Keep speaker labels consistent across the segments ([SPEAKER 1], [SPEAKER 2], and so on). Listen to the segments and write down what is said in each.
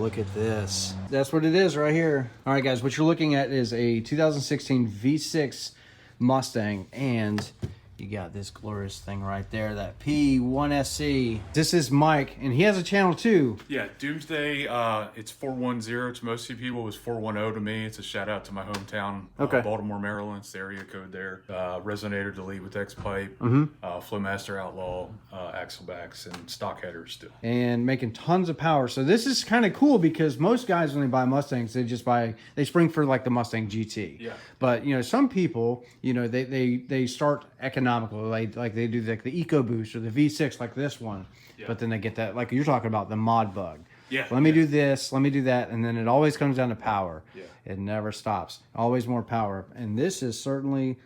[SPEAKER 1] look at this. That's what it is right here. All right, guys, what you're looking at is a 2016 V6 Mustang, and you got this glorious thing right there, that P1SC. This is Mike, and he has a channel too.
[SPEAKER 2] Yeah, Doomsday, it's 410 to most of you people. It was 410 to me. It's a shout out to my hometown,
[SPEAKER 1] Okay.
[SPEAKER 2] Baltimore, Maryland. It's the area code there. Resonator delete with X-Pipe, Flowmaster Outlaw, axle backs, and stock headers still.
[SPEAKER 1] And making tons of power. So this is kind of cool because most guys, when they buy Mustangs, they spring for like the Mustang GT.
[SPEAKER 2] Yeah.
[SPEAKER 1] But, you know, some people, you know, they start economical. Like they do like the EcoBoost or the V6 like this one.
[SPEAKER 2] Yeah.
[SPEAKER 1] But then they get that, like you're talking about, the mod bug.
[SPEAKER 2] Yeah.
[SPEAKER 1] Let me do this, let me do that, and then it always comes down to power.
[SPEAKER 2] Yeah.
[SPEAKER 1] It never stops. Always more power. And this is certainly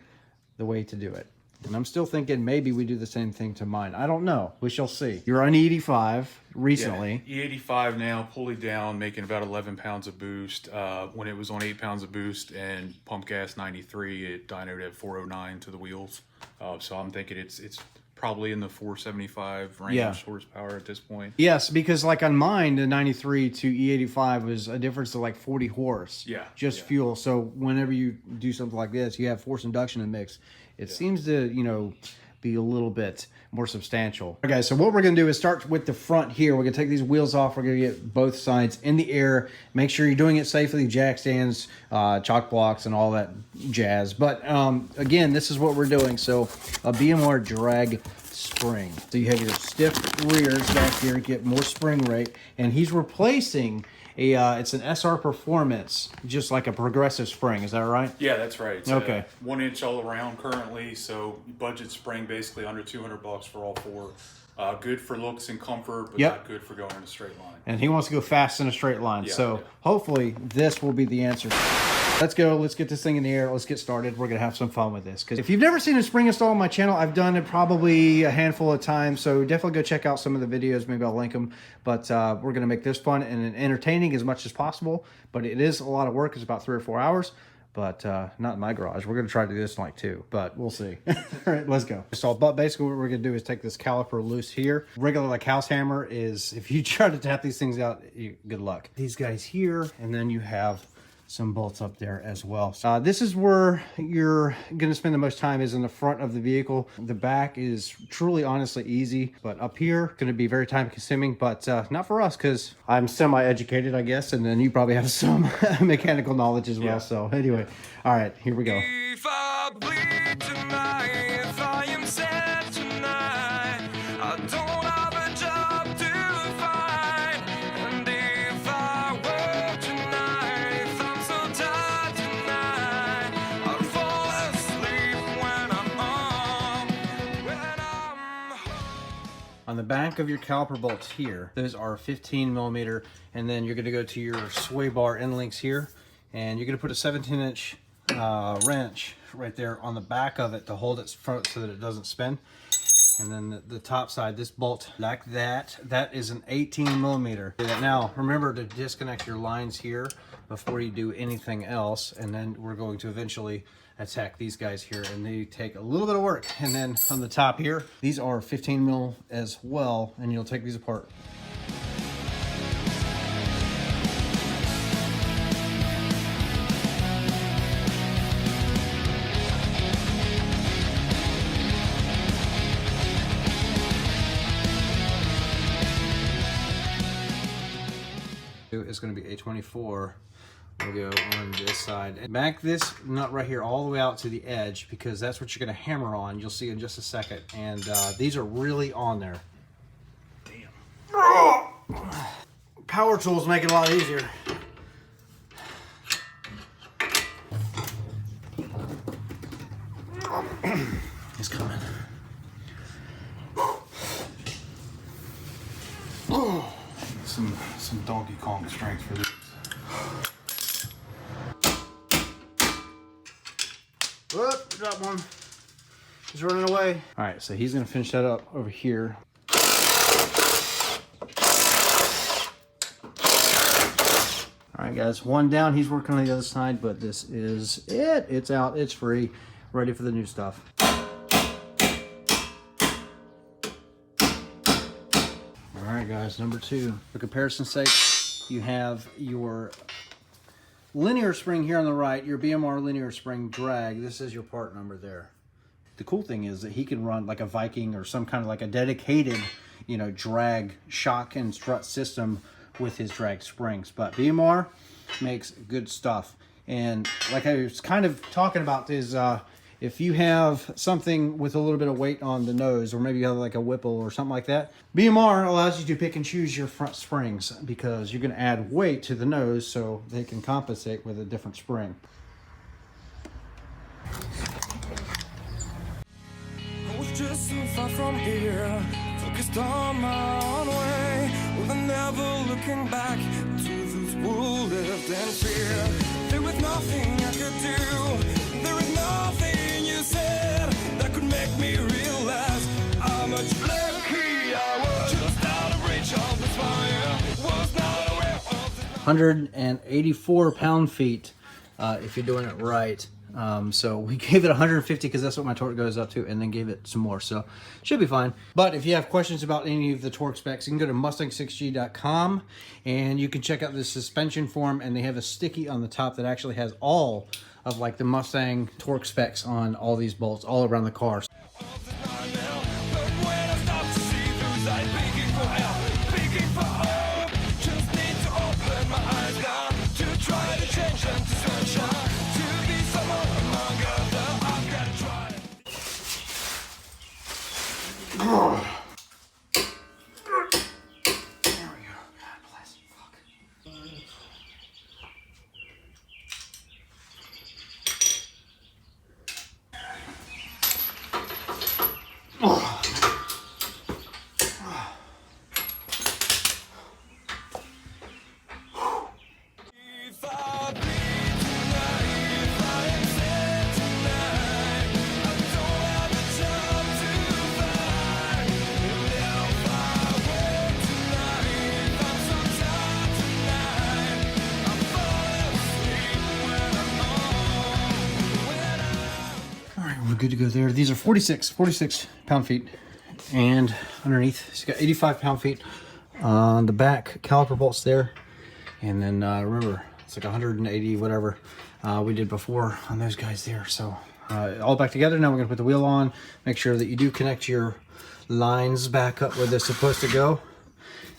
[SPEAKER 1] the way to do it. And I'm still thinking maybe we do the same thing to mine. I don't know. We shall see. You're on E85 recently.
[SPEAKER 2] Yeah, E85 now, pulley down, making about 11 pounds of boost. When it was on 8 pounds of boost and pump gas 93, it dynoed at 409 to the wheels. So I'm thinking it's probably in the 475 range horsepower at this point.
[SPEAKER 1] Yes, because like on mine, the 93 to E85 was a difference of like 40 horse.
[SPEAKER 2] Yeah.
[SPEAKER 1] Just fuel. So whenever you do something like this, you have force induction in the mix. It seems to, you know, be a little bit more substantial. Okay, guys, so what we're going to do is start with the front here. We're going to take these wheels off. We're going to get both sides in the air. Make sure you're doing it safely, jack stands, chalk blocks, and all that jazz. But again, this is what we're doing. So a BMR drag spring. So you have your stiff rears back here, get more spring rate. And he's replacing it's an SR Performance, just like a progressive spring. Is that right?
[SPEAKER 2] Yeah, that's right. It's
[SPEAKER 1] okay.
[SPEAKER 2] 1 inch all around currently, so budget spring basically under $200 for all four. Good for looks and comfort, but not good for going in a straight line.
[SPEAKER 1] And he wants to go fast in a straight line.
[SPEAKER 2] Yeah,
[SPEAKER 1] so hopefully this will be the answer. Let's go. Let's get this thing in the air. Let's get started. We're going to have some fun with this. Because if you've never seen a spring install on my channel, I've done it probably a handful of times. So definitely go check out some of the videos. Maybe I'll link them. But we're going to make this fun and entertaining as much as possible. But it is a lot of work. It's about 3 or 4 hours. But not in my garage. We're going to try to do this in like 2. But we'll see. All right, let's go. So but basically what we're going to do is take this caliper loose here. Regular like house hammer is, if you try to tap these things out, good luck. These guys here. And then you have some bolts up there as well. This is where you're gonna spend the most time, is in the front of the vehicle. The back is truly, honestly easy, but up here, gonna be very time consuming, but not for us, because I'm semi-educated, I guess, and then you probably have some mechanical knowledge as well. So anyway, all right, here we go.
[SPEAKER 3] If I bleed tonight, if I am sad tonight, I don't have a job to find. And if I work tonight, if I'm so tired tonight, I'll fall asleep when I'm home.
[SPEAKER 1] On the back of your caliper bolts here, those are 15 millimeter, and then you're gonna go to your sway bar end links here, and you're gonna put a 17-inch wrench right there on the back of it to hold its front so that it doesn't spin. And then the top side, this bolt like that is an 18 millimeter. Now remember to disconnect your lines here before you do anything else, and then we're going to eventually attack these guys here, and they take a little bit of work. And then on the top here, these are 15 mil as well, and you'll take these apart. Is going to be A24. We'll go on this side and back this nut right here all the way out to the edge, because that's what you're going to hammer on. You'll see in just a second. And these are really on there. Damn. Power tools make it a lot easier. He's coming. Some Donkey Kong strength for this. Whoop, drop one. He's running away. All right, so he's gonna finish that up over here. All right, guys, one down. He's working on the other side, but this is it. It's out, it's free, ready for the new stuff. All right, guys, number 2. For comparison's sake, you have your linear spring here on the right, your BMR linear spring drag. This is your part number there. The cool thing is that he can run like a Viking or some kind of like a dedicated, you know, drag shock and strut system with his drag springs. But BMR makes good stuff. And like I was kind of talking about is if you have something with a little bit of weight on the nose, or maybe you have like a Whipple or something like that, BMR allows you to pick and choose your front springs because you're going to add weight to the nose so they can compensate with a different spring.
[SPEAKER 3] I was just so far from here, focused on my own way, with never looking back to those who lived in fear. There was nothing I could do, there was nothing you said that could make me realize how much lucky I was. Just out of reach of the fire, was not aware of the
[SPEAKER 1] 184 pound-feet if you're doing it right. So we gave it 150 because that's what my torque goes up to, and then gave it some more, so should be fine. But if you have questions about any of the torque specs, you can go to mustang6g.com and you can check out the suspension form, and they have a sticky on the top that actually has all of like the Mustang torque specs on all these bolts all around the car. We're good to go there. These are 46 pound-feet, and underneath it's got 85 pound-feet on the back caliper bolts there, and then remember it's like 180 whatever we did before on those guys there. So all back together. Now we're gonna put the wheel on, make sure that you do connect your lines back up where they're supposed to go,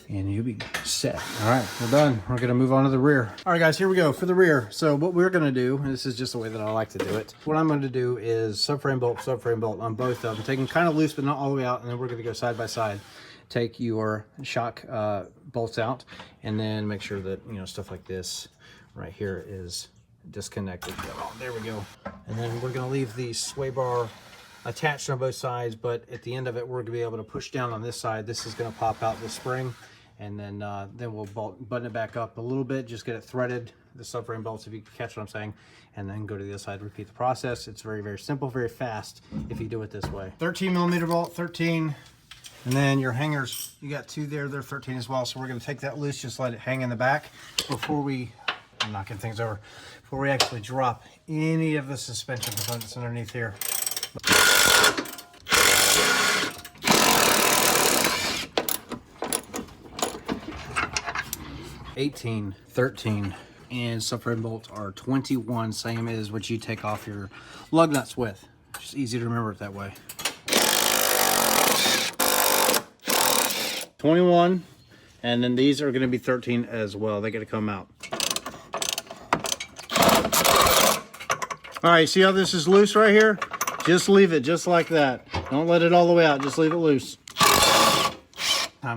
[SPEAKER 1] and you'll be set. All right, we're done. We're gonna move on to the rear. All right, guys, here we go for the rear. So what we're gonna do, and this is just the way that I like to do it, what I'm gonna do is subframe bolt on both of them, taking kind of loose but not all the way out, and then we're gonna go side by side. Take your shock bolts out, and then make sure that, you know, stuff like this right here is disconnected. Oh, there we go. And then we're gonna leave the sway bar attached on both sides, but at the end of it, we're gonna be able to push down on this side. This is gonna pop out the spring, and then we'll button it back up a little bit, just get it threaded, the subframe bolts, if you catch what I'm saying, and then go to the other side, repeat the process. It's very, very simple, very fast if you do it this way. 13 millimeter bolt, 13, and then your hangers, you got two there, they're 13 as well, so we're gonna take that loose, just let it hang in the back before I'm knocking things over, before we actually drop any of the suspension components underneath here. 18, 13, and subframe bolts are 21, same as what you take off your lug nuts with. Just easy to remember it that way. 21, and then these are going to be 13 as well. They got to come out. All right, see how this is loose right here? Just leave it just like that. Don't let it all the way out, just leave it loose.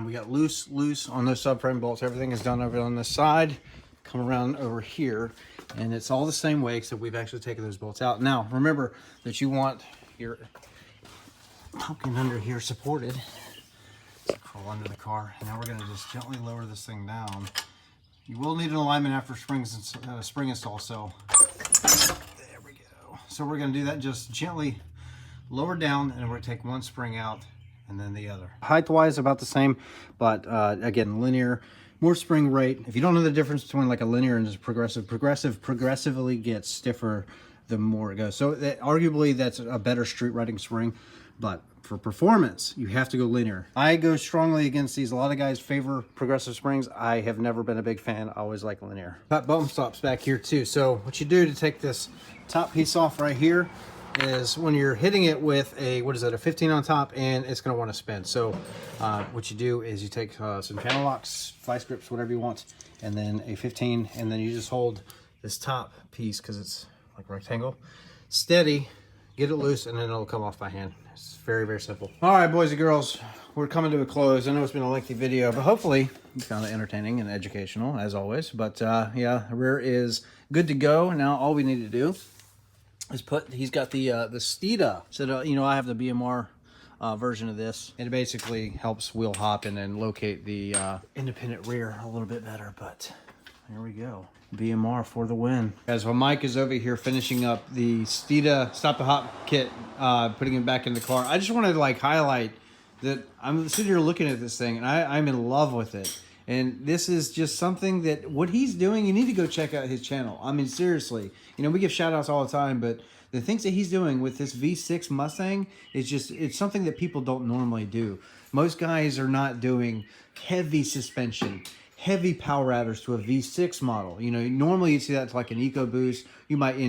[SPEAKER 1] We got loose on those subframe bolts. Everything is done over on this side. Come around over here, and it's all the same way, except we've actually taken those bolts out. Now, remember that you want your pumpkin under here supported. Let's crawl under the car. And now we're going to just gently lower this thing down. You will need an alignment after spring install, so there we go. So we're going to do that, just gently lower down, and we're going to take one spring out and then the other. Height-wise, about the same, but again, linear, more spring rate. If you don't know the difference between like a linear and just progressive progressively gets stiffer the more it goes. So arguably that's a better street riding spring. But for performance, you have to go linear. I go strongly against these. A lot of guys favor progressive springs. I have never been a big fan. I always like linear. Got bump stops back here too. So what you do to take this top piece off right here is when you're hitting it with a, what is that, a 15 on top, and it's going to want to spin. So what you do is you take some channel locks, vice grips, whatever you want, and then a 15, and then you just hold this top piece, because it's like a rectangle, steady, get it loose, and then it'll come off by hand. It's very, very simple. All right, boys and girls, we're coming to a close. I know it's been a lengthy video, but hopefully it's kind of entertaining and educational, as always. But yeah, the rear is good to go. Now all we need to do is put, he's got the Steeda. So, you know, I have the BMR version of this. It basically helps wheel hop and then locate the independent rear a little bit better. But here we go. BMR for the win. Guys, while Mike is over here finishing up the Steeda Stop the Hop kit, putting it back in the car, I just wanted to like highlight that I'm sitting here looking at this thing and I'm in love with it. And this is just something that what he's doing, you need to go check out his channel. I mean, seriously, you know, we give shout outs all the time, but the things that he's doing with this V6 Mustang is just, it's something that people don't normally do. Most guys are not doing heavy suspension, heavy power adders to a V6 model. You know, normally you see that to like an EcoBoost. You might, you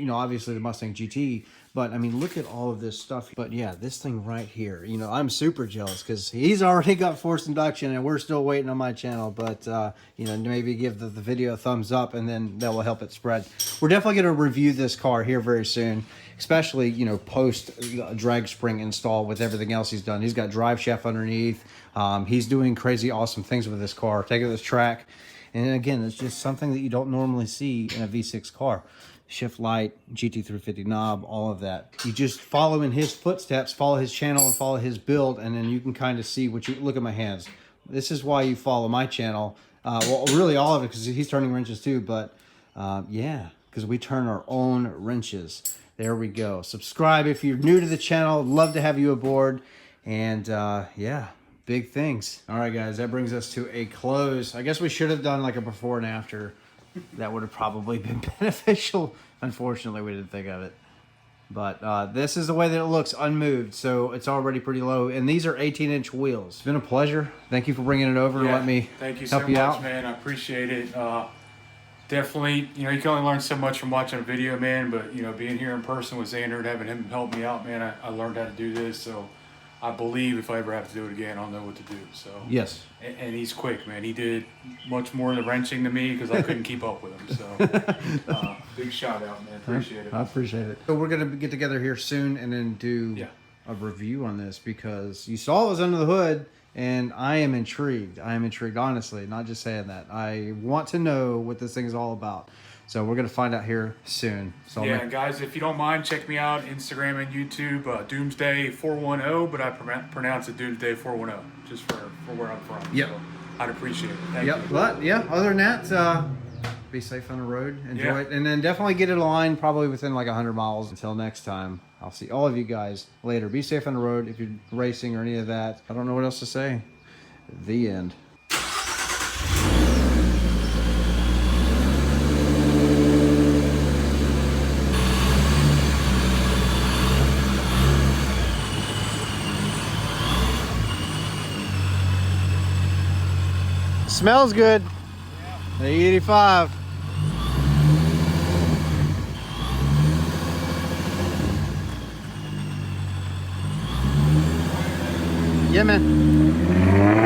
[SPEAKER 1] know, obviously the Mustang GT, but I mean, look at all of this stuff. But yeah, this thing right here, you know, I'm super jealous because he's already got forced induction and we're still waiting on my channel. But, you know, maybe give the video a thumbs up and then that will help it spread. We're definitely going to review this car here very soon, especially, you know, post drag spring install with everything else he's done. He's got drive shaft underneath. He's doing crazy awesome things with this car, taking this track. And again, it's just something that you don't normally see in a V6 car. Shift light, GT350 knob, all of that. You just follow in his footsteps, follow his channel and follow his build, and then you can kind of see what you, look at my hands. This is why you follow my channel. Well, really all of it, because he's turning wrenches too, but yeah, because we turn our own wrenches. There we go. Subscribe if you're new to the channel. Love to have you aboard. And yeah, big things. All right, guys, that brings us to a close. I guess we should have done like a before and after. That would have probably been beneficial. Unfortunately, we didn't think of it. But this is the way that it looks unmoved, so it's already pretty low. And these are 18-inch wheels. It's been a pleasure. Thank you for bringing it over and let me
[SPEAKER 2] thank you
[SPEAKER 1] help
[SPEAKER 2] so
[SPEAKER 1] you
[SPEAKER 2] much,
[SPEAKER 1] out.
[SPEAKER 2] man. I appreciate it. Definitely, you know, you can only learn so much from watching a video, man. But, you know, being here in person with Xander and having him help me out, man, I learned how to do this. So I believe if I ever have to do it again, I'll know what to do. So
[SPEAKER 1] Yes.
[SPEAKER 2] And he's quick, man. He did much more of the wrenching than me because I couldn't keep up with him. So big shout out, man. Appreciate it.
[SPEAKER 1] I appreciate it. So we're going to get together here soon and then do a review on this because you saw it was under the hood and I am intrigued. I am intrigued, honestly, not just saying that. I want to know what this thing is all about. So we're going to find out here soon. So
[SPEAKER 2] yeah, guys, if you don't mind, check me out, Instagram and YouTube, Doomsday410, but I pronounce it Doomsday 410, just for where I'm from.
[SPEAKER 1] Yep.
[SPEAKER 2] So I'd appreciate it. Thank you.
[SPEAKER 1] But yeah, other than that, be safe on the road, enjoy it, and then definitely get it aligned probably within like 100 miles. Until next time, I'll see all of you guys later. Be safe on the road if you're racing or any of that. I don't know what else to say. The end. Smells good. The E85. Yeah, man.